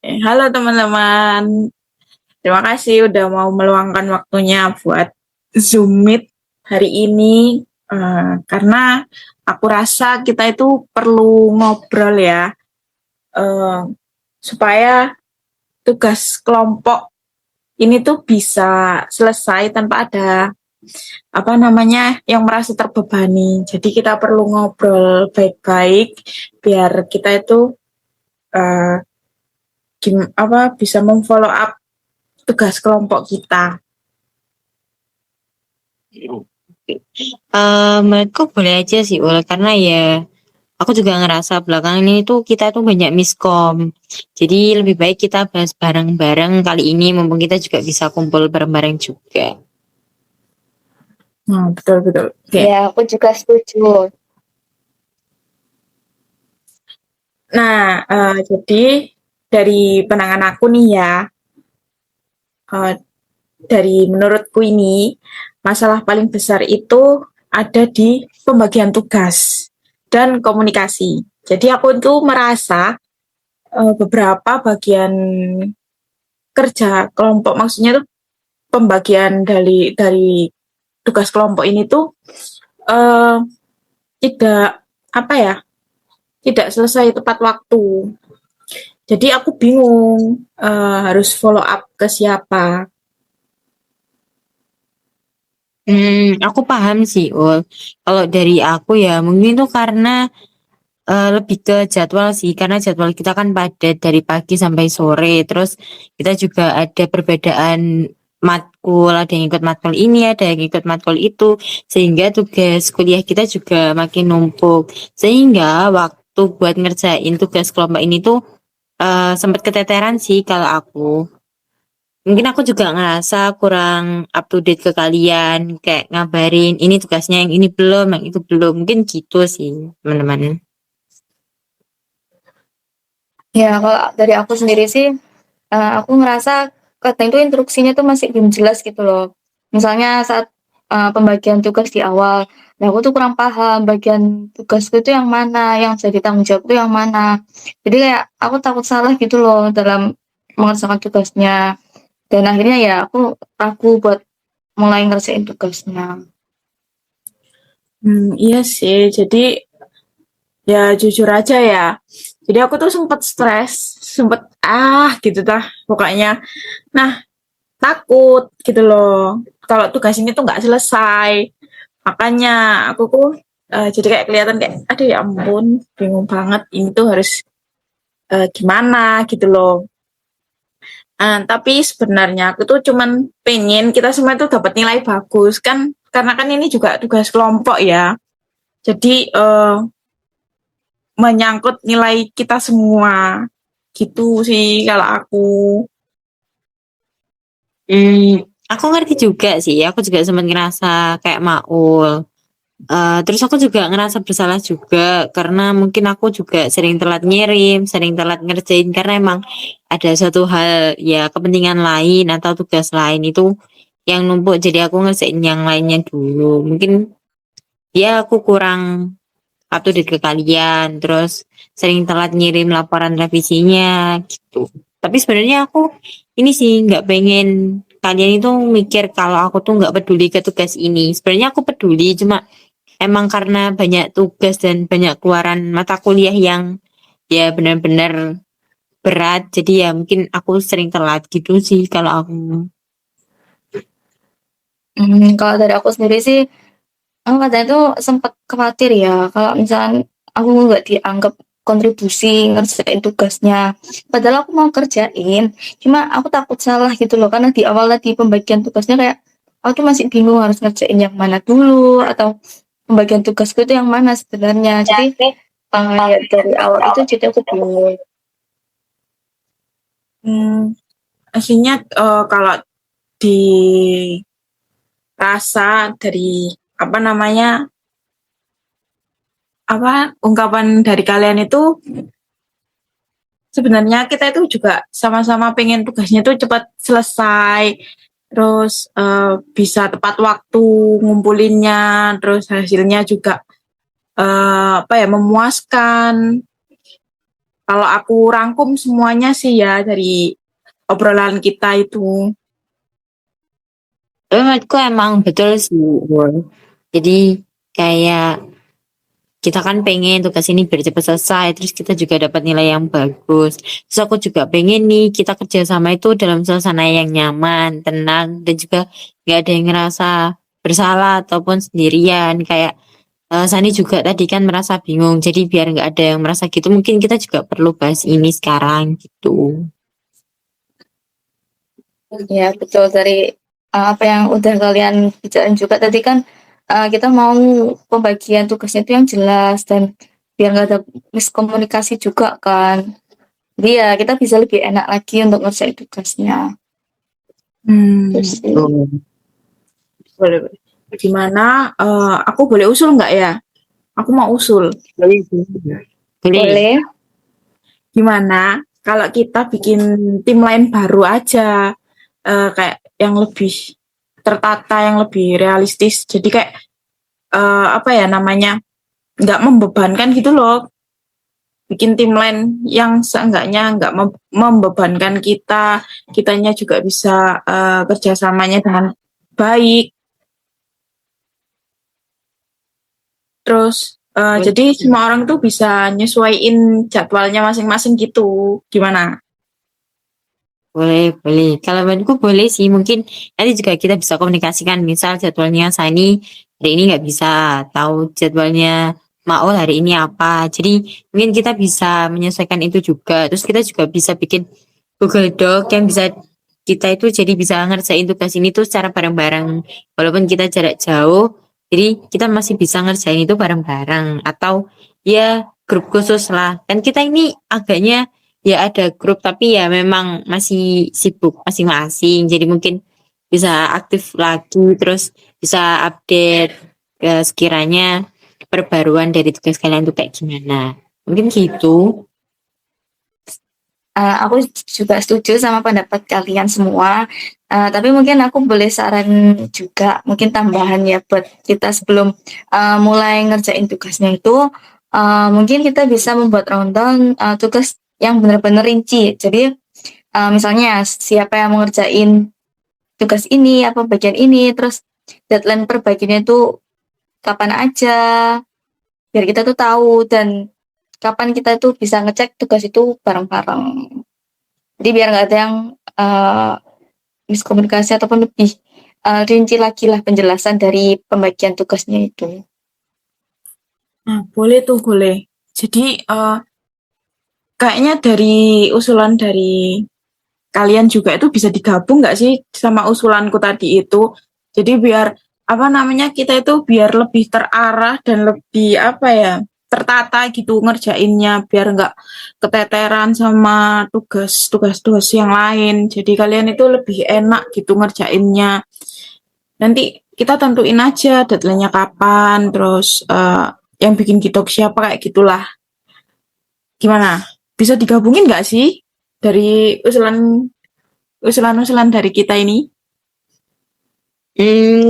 Halo teman-teman, terima kasih udah mau meluangkan waktunya buat Zoom Meet hari ini. Karena aku rasa kita itu perlu ngobrol ya, eh, supaya tugas kelompok ini tuh bisa selesai tanpa ada apa namanya yang merasa terbebani. Jadi kita perlu ngobrol baik-baik biar kita itu eh, bisa memfollow up tugas kelompok kita. Menurutku boleh aja sih Ul, karena ya aku juga ngerasa belakangan ini tuh kita tuh banyak miskom. Jadi lebih baik kita bahas bareng-bareng kali ini mumpung kita juga bisa kumpul bareng-bareng juga. Nah, betul betul. Oke. Ya, aku juga setuju. Nah, jadi dari pandangan aku nih ya, eh, dari menurutku ini masalah paling besar itu ada di pembagian tugas dan komunikasi. Jadi aku itu merasa beberapa bagian kerja kelompok, maksudnya tuh pembagian dari tugas kelompok ini tuh eh, tidak apa ya, tidak selesai tepat waktu. Jadi aku bingung harus follow up ke siapa. Aku paham sih Ul. Kalau dari aku ya mungkin itu karena lebih ke jadwal sih, karena jadwal kita kan padat dari pagi sampai sore. Terus kita juga ada perbedaan matkul, ada yang ikut matkul ini, ada yang ikut matkul itu, sehingga tugas kuliah kita juga makin numpuk. Sehingga waktu buat ngerjain tugas kelompok ini tuh sempat keteteran sih kalau aku. Mungkin aku juga ngerasa kurang up to date ke kalian, kayak ngabarin ini tugasnya yang ini belum, yang itu belum. Mungkin gitu sih, teman-teman. Ya, kalau dari aku sendiri sih, aku ngerasa kadang itu instruksinya tuh masih belum jelas gitu loh. Misalnya saat, pembagian tugas di awal, nah aku tuh kurang paham bagian tugasku itu yang mana, yang jadi tanggung jawab itu yang mana. Jadi kayak aku takut salah gitu loh dalam mengerjakan tugasnya, dan akhirnya ya aku ragu buat mulai ngerjain tugasnya. Iya sih. Jadi ya jujur aja ya. Jadi aku tuh sempet stres, sempet gitu dah pokoknya. Nah, takut gitu loh. Kalau tugas ini tuh nggak selesai. Makanya aku tuh jadi kayak kelihatan kayak, aduh ya ampun, bingung banget. Ini tuh harus gimana gitu loh. Tapi sebenarnya aku tuh cuman pengen kita semua tuh dapat nilai bagus kan, karena kan ini juga tugas kelompok ya. Jadi menyangkut nilai kita semua. Gitu sih kalau aku. Aku ngerti juga sih. Aku juga sempat ngerasa kayak Maul. Terus aku juga ngerasa bersalah juga karena mungkin aku juga sering telat ngirim, sering telat ngerjain karena emang ada satu hal ya kepentingan lain atau tugas lain itu yang numpuk jadi aku ngerjain yang lainnya dulu. Mungkin ya aku kurang up to date ke kalian, terus sering telat ngirim laporan revisinya gitu. Tapi sebenarnya aku ini sih nggak pengen kalian itu mikir kalau aku tuh nggak peduli ke tugas ini. Sebenarnya aku peduli, cuma emang karena banyak tugas dan banyak keluaran mata kuliah yang ya benar-benar berat, jadi ya mungkin aku sering telat gitu sih kalau aku. Kalau dari aku sendiri sih, aku kadang itu sempat khawatir ya, kalau misalnya aku nggak dianggap kontribusi ngerjain tugasnya. Padahal aku mau kerjain, cuma aku takut salah gitu loh, karena di awal tadi pembagian tugasnya kayak aku tuh masih bingung harus ngerjain yang mana dulu, atau pembagian tugasku itu yang mana sebenarnya. Jadi ya dari awal itu jadi aku bingung. Hmm, Aslinya kalau dirasa dari apa namanya, apa ungkapan dari kalian itu, sebenarnya kita itu juga sama-sama pengen tugasnya itu cepat selesai, terus bisa tepat waktu ngumpulinnya, terus hasilnya juga apa ya, memuaskan. Kalau aku rangkum semuanya sih ya dari obrolan kita itu. Tapi menurutku emang betul sih, Wol. Jadi kayak kita kan pengen tugas ini biar cepat selesai, terus kita juga dapat nilai yang bagus. Terus aku juga pengen nih kita kerjasama itu dalam suasana yang nyaman, tenang, dan juga nggak ada yang ngerasa bersalah ataupun sendirian. Kayak Sani juga tadi kan merasa bingung, jadi biar nggak ada yang merasa gitu, mungkin kita juga perlu bahas ini sekarang gitu. Ya, betul dari apa yang udah kalian bicarain juga tadi kan kita mau pembagian tugasnya itu yang jelas dan biar nggak ada miskomunikasi juga kan. Jadi ya kita bisa lebih enak lagi untuk ngerjain tugasnya. Terus sih. Tuh. Boleh, boleh. Gimana? Aku boleh usul nggak ya? Aku mau usul. Boleh, boleh. Boleh. Gimana kalau kita bikin tim lain baru aja, kayak yang lebih tertata, yang lebih realistis. Jadi kayak apa ya namanya, nggak membebankan gitu loh. Bikin tim lain yang seenggaknya nggak membebankan kita, kitanya juga bisa kerjasamanya dengan baik. Terus jadi semua orang tuh bisa nyesuaiin jadwalnya masing-masing gitu. Gimana? Boleh, boleh. Kalau menurutku boleh sih. Mungkin nanti juga kita bisa komunikasikan. Misal jadwalnya Sani hari ini nggak bisa. Tahu jadwalnya Maul hari ini apa. Jadi mungkin kita bisa menyesuaikan itu juga. Terus kita juga bisa bikin Google Doc yang bisa kita itu jadi bisa ngerjain tugas ini tuh secara bareng-bareng. Walaupun kita jarak jauh. Jadi kita masih bisa ngerjain itu bareng-bareng. Atau ya grup khusus lah. Dan kita ini agaknya ya ada grup tapi ya memang masih sibuk masing-masing jadi mungkin bisa aktif lagi terus bisa update sekiranya perbaruan dari tugas kalian tuh kayak gimana mungkin gitu. Aku juga setuju sama pendapat kalian semua. Tapi mungkin aku boleh saran juga, mungkin tambahan ya buat kita sebelum mulai ngerjain tugasnya itu, mungkin kita bisa membuat rundown tugas yang benar-benar rinci. Jadi misalnya siapa yang mengerjain tugas ini, apa bagian ini, terus deadline per bagiannya itu kapan aja, biar kita tuh tahu dan kapan kita tuh bisa ngecek tugas itu bareng-bareng. Jadi biar nggak ada yang miskomunikasi ataupun lebih rinci lagi lah penjelasan dari pembagian tugasnya itu. Nah, boleh tuh, boleh. Jadi kayaknya dari usulan dari kalian juga itu bisa digabung nggak sih sama usulanku tadi itu? Jadi biar apa namanya kita itu biar lebih terarah dan lebih apa ya tertata gitu ngerjainnya biar nggak keteteran sama tugas-tugas yang lain. Jadi kalian itu lebih enak gitu ngerjainnya. Nanti kita tentuin aja deadline-nya kapan, terus yang bikin kitok siapa kayak gitulah. Gimana? Bisa digabungin nggak sih dari usulan-usulan dari kita ini?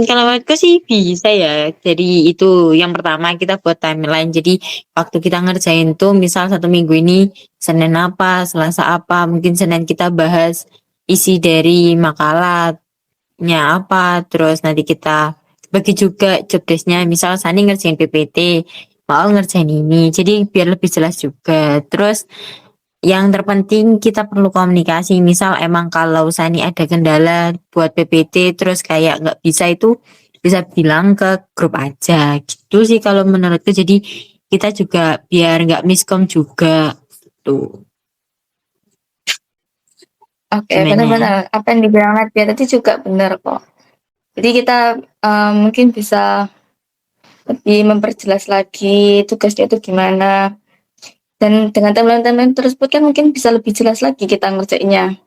Kalau menurutku sih bisa ya. Jadi itu yang pertama kita buat timeline. Jadi waktu kita ngerjain tuh misal satu minggu ini Senin apa, Selasa apa, mungkin Senin kita bahas isi dari makalahnya apa, terus nanti kita bagi juga job desk-nya. Misal Sani ngerjain PPT, mau ngerjain ini. Jadi biar lebih jelas juga. Terus yang terpenting kita perlu komunikasi. Misal emang kalau Sani ada kendala buat PPT terus kayak nggak bisa itu bisa bilang ke grup aja. Gitu sih kalau menurutku. Jadi kita juga biar nggak miskom juga. Tuh Oke, gimana? benar-benar apa yang dibilang Nadia tadi juga benar kok. Jadi kita mungkin bisa lebih memperjelas lagi tugasnya itu gimana. Dan dengan timeline-timeline tersebut kan mungkin bisa lebih jelas lagi kita ngerjainnya.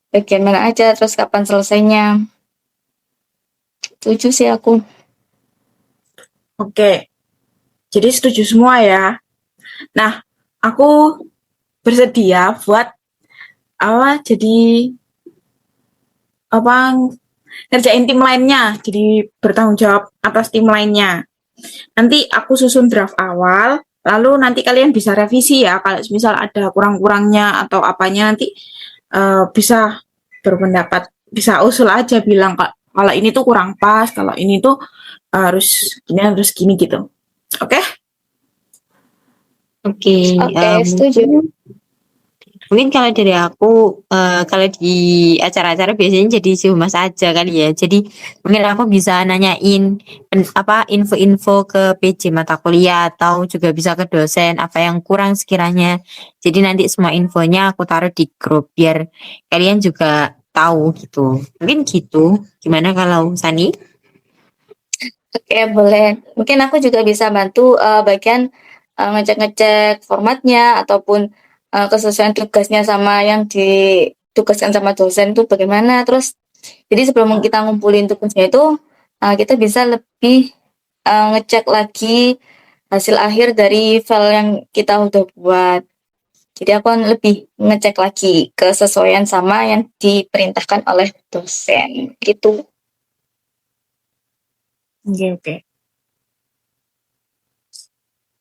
Bagian mana aja, terus kapan selesainya. Setuju sih aku. Oke, jadi setuju semua ya. Nah, aku bersedia buat apa jadi apa ngerjain tim lainnya, jadi bertanggung jawab atas tim lainnya. Nanti aku susun draft awal, Lalu nanti kalian bisa revisi ya, kalau misal ada kurang-kurangnya atau apanya nanti bisa berpendapat, bisa usul aja bilang kalau ini tuh kurang pas, kalau ini tuh harus gini gitu. Oke? Oke, Oke, setuju. mungkin kalau dari aku, kalau di acara-acara biasanya jadi si humas aja kali ya. Jadi mungkin aku bisa nanyain info-info ke PJ mata kuliah atau juga bisa ke dosen apa yang kurang sekiranya. Jadi nanti semua infonya aku taruh di grup biar kalian juga tahu gitu. Mungkin gitu. Gimana kalau Sani? Oke, boleh. Mungkin aku juga bisa bantu bagian ngecek-ngecek formatnya ataupun kesesuaian tugasnya sama yang ditugaskan sama dosen itu bagaimana. Terus, jadi sebelum kita ngumpulin tugasnya itu, kita bisa lebih ngecek lagi hasil akhir dari file yang kita udah buat. Jadi aku akan lebih ngecek lagi kesesuaian sama yang diperintahkan oleh dosen gitu. Oke, oke.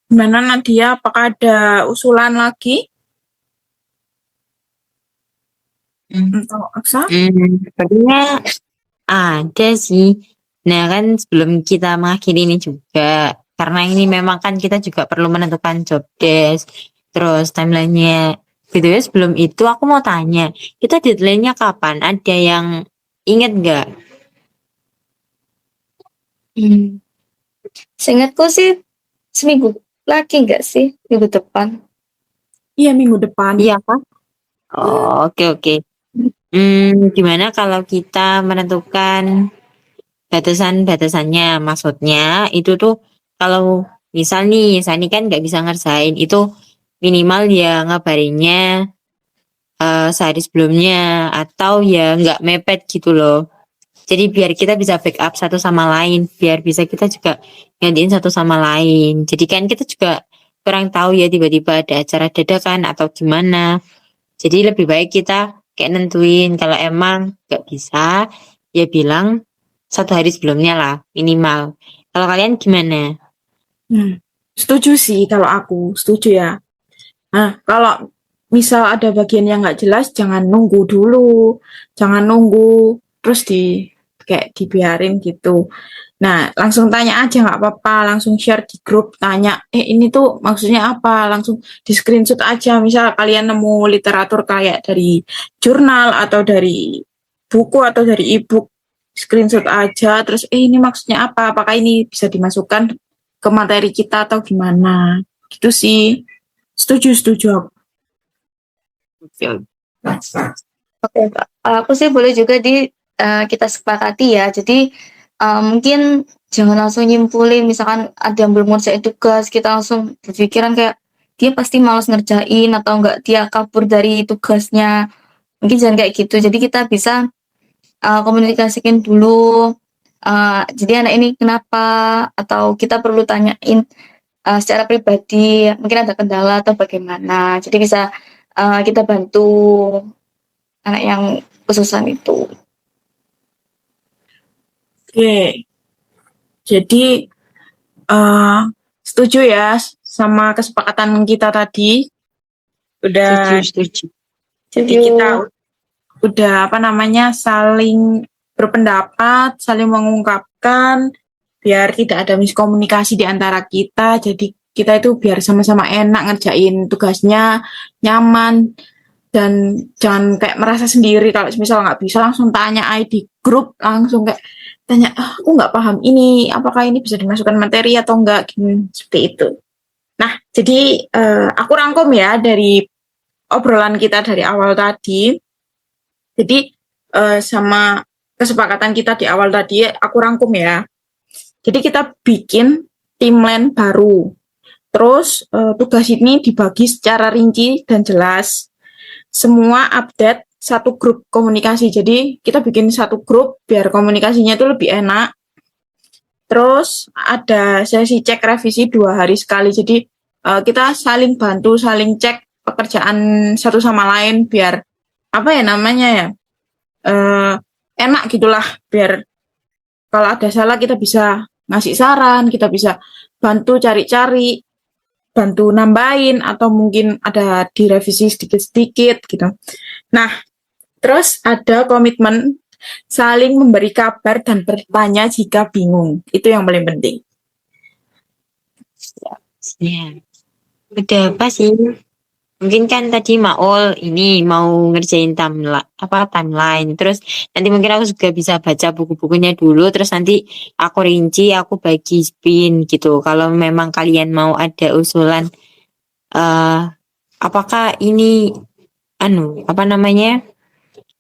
Gimana Nadia, apakah ada usulan lagi? Atau Aksa? Sepertinya ada sih. Nah kan sebelum kita mengakhiri ini juga, karena ini memang kan kita juga perlu menentukan job desk, terus timelinenya. Gitu ya sebelum itu aku mau tanya, kita deadline-nya kapan? Ada yang inget nggak? Seingatku sih seminggu lagi nggak sih? Minggu depan. Iya, minggu depan. Iya kan? Oh, oke oke. Gimana kalau kita menentukan batasan-batasannya? Maksudnya itu tuh kalau misal nih, Sani kan nggak bisa ngerjain itu minimal ya ngabarinnya sehari sebelumnya atau ya nggak mepet gitu loh. Jadi biar kita bisa backup satu sama lain, biar bisa kita juga gantiin satu sama lain. Jadi kan kita juga kurang tahu ya tiba-tiba ada acara dadakan atau gimana. Jadi lebih baik kita kayak nentuin kalau emang nggak bisa ya bilang satu hari sebelumnya lah minimal. Kalau kalian gimana? Setuju sih kalau aku, setuju ya. Nah, kalau misal ada bagian yang nggak jelas, jangan nunggu dulu. Jangan nunggu, terus kayak dibiarin gitu. Nah, langsung tanya aja nggak apa-apa, langsung share di grup, tanya, ini tuh maksudnya apa? Langsung di screenshot aja. Misal kalian nemu literatur kayak dari jurnal atau dari buku atau dari e-book, screenshot aja, terus ini maksudnya apa? Apakah ini bisa dimasukkan ke materi kita atau gimana? Gitu sih. Setuju, setuju aku. Oke, Kak. Aku sih boleh juga kita sepakati ya. Jadi mungkin jangan langsung nyimpulin misalkan ada yang belum ngerjain tugas, kita langsung berpikiran kayak dia pasti malas ngerjain atau enggak dia kabur dari tugasnya. Mungkin jangan kayak gitu. Jadi kita bisa komunikasikan dulu. Jadi anak ini kenapa? Atau kita perlu tanyain secara pribadi, mungkin ada kendala atau bagaimana. Jadi bisa kita bantu anak yang kesusahan itu. Oke. Jadi, setuju ya sama kesepakatan kita tadi. Udah, Setuju. jadi kita udah saling berpendapat, saling mengungkapkan, biar tidak ada miskomunikasi di antara kita. Jadi kita itu biar sama-sama enak ngerjain tugasnya, nyaman, dan jangan kayak merasa sendiri kalau misal nggak bisa langsung tanya ID grup, langsung kayak tanya, aku nggak paham ini, apakah ini bisa dimasukkan materi atau enggak, seperti itu. Nah, jadi aku rangkum ya dari obrolan kita dari awal tadi. Jadi sama kesepakatan kita di awal tadi, aku rangkum ya. Jadi kita bikin timeline baru. Terus tugas ini dibagi secara rinci dan jelas. Semua update satu grup komunikasi. Jadi kita bikin satu grup biar komunikasinya itu lebih enak. Terus ada sesi cek revisi 2 hari sekali. Jadi kita saling bantu, saling cek pekerjaan satu sama lain biar apa ya namanya ya, enak gitulah. Biar kalau ada salah kita bisa ngasih saran, kita bisa bantu cari-cari bantu nambahin atau mungkin ada direvisi sedikit-sedikit gitu. Nah, terus ada komitmen saling memberi kabar dan bertanya jika bingung. Itu yang paling penting. Ya. Udah apa sih? Mungkin kan tadi Maul ini mau ngerjain timeline. Terus nanti mungkin aku juga bisa baca buku-bukunya dulu. Terus nanti aku rinci, aku bagi spin gitu. Kalau memang kalian mau ada usulan, eh apakah ini apa namanya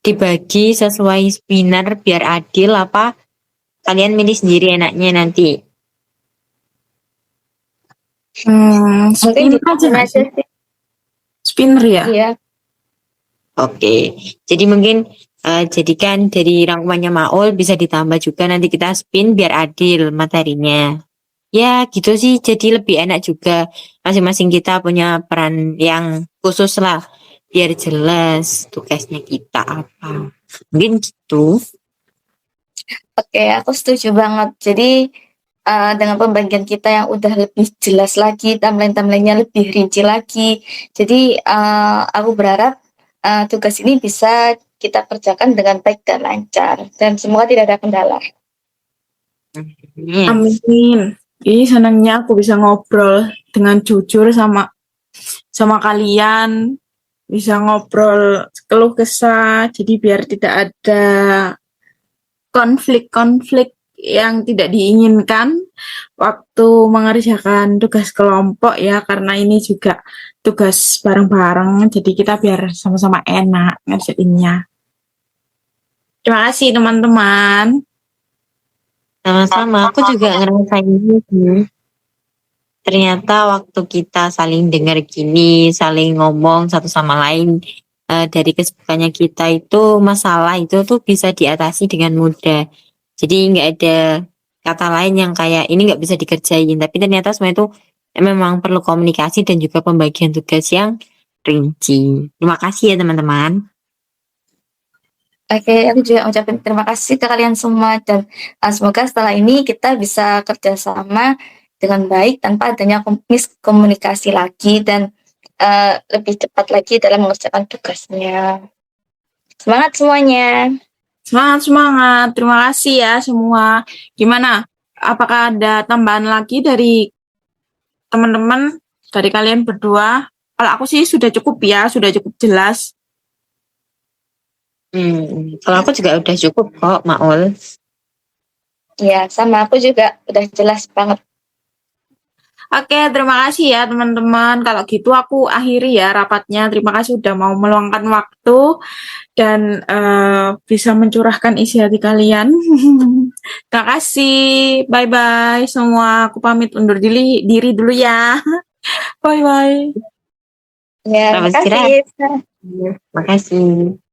dibagi sesuai spinner biar adil apa kalian milih sendiri enaknya nanti. Mungkin Spinner aja dibikin nggak aja sih? sih. Spinner ya? Iya. Oke, jadi mungkin jadikan dari rangkumannya Maul bisa ditambah juga nanti kita spin biar adil materinya. Ya gitu sih, jadi lebih enak juga. Masing-masing kita punya peran yang khusus lah, biar jelas tugasnya kita apa. Mungkin gitu. Oke, aku setuju banget. Jadi dengan pembagian kita yang udah lebih jelas lagi, timeline-timelinenya lebih rinci lagi. Jadi aku berharap tugas ini bisa kita kerjakan dengan baik dan lancar dan semoga tidak ada kendala. Ya. Amin. Ih, senangnya aku bisa ngobrol dengan jujur sama kalian, bisa ngobrol keluh kesah, jadi biar tidak ada konflik-konflik yang tidak diinginkan waktu mengerjakan tugas kelompok ya, karena ini juga tugas bareng-bareng, jadi kita biar sama-sama enak ngerjainnya. Terima kasih teman-teman. Sama-sama, aku juga ngerasain ini sih. Ternyata waktu kita saling dengar gini, saling ngomong satu sama lain dari kesibukannya kita itu masalah itu tuh bisa diatasi dengan mudah. Jadi nggak ada kata lain yang kayak ini nggak bisa dikerjain. Tapi ternyata semua itu memang perlu komunikasi dan juga pembagian tugas yang rinci. Terima kasih ya teman-teman. Oke, aku juga ucapin terima kasih ke kalian semua dan semoga setelah ini kita bisa kerjasama dengan baik tanpa adanya miskomunikasi lagi dan lebih cepat lagi dalam mengerjakan tugasnya. Semangat semuanya. Semangat, semangat. Terima kasih ya semua. Gimana? Apakah ada tambahan lagi dari teman-teman, dari kalian berdua? Kalau aku sih sudah cukup ya, sudah cukup jelas. Kalau aku juga udah cukup kok, Maul. Ya, sama aku juga udah jelas banget. Oke, terima kasih ya teman-teman. Kalau gitu aku akhiri ya rapatnya. Terima kasih sudah mau meluangkan waktu dan bisa mencurahkan isi hati kalian. Terima kasih. Bye-bye semua. Aku pamit undur diri dulu ya. Bye-bye. Ya, Selamat terima istirahat. kasih. Makasih.